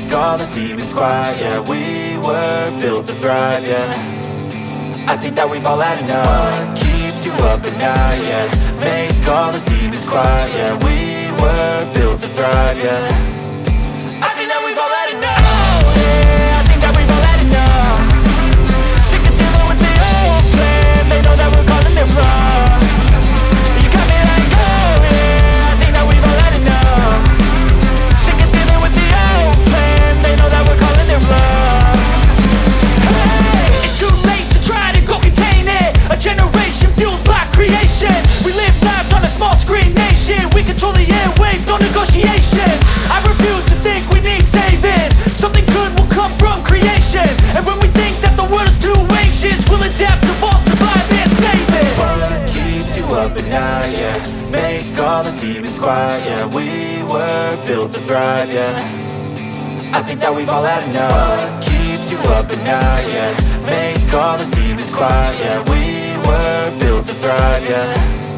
make all the demons quiet. Yeah, we were built to thrive, yeah. I think that we've all had enough. What keeps you up at night, yeah. Make all the demons quiet, yeah. We were built to thrive, yeah. I think that we've all had enough. Oh yeah, I think that we've all had enough. Sick of dealing with the old plan. They know that we're calling it wrong. You got me like, oh yeah, I think that we've all had enough. Sick of dealing with the old plan. They know that we're calling it wrong. Hey, it's too late to try to go contain it. A generation fueled by creation. We live lives on a small screen nation. We control the airwaves, no negotiation. I refuse to think we need saving. Something good will come from creation. And when we think that the world is too anxious, we'll adapt, evolve, survive and save it. What keeps you up at night, yeah. Make all the demons quiet, yeah. We were built to thrive, yeah. I think that we've all had enough. What keeps you up at night, yeah. Make all the demons quiet, yeah. We were built to thrive, yeah.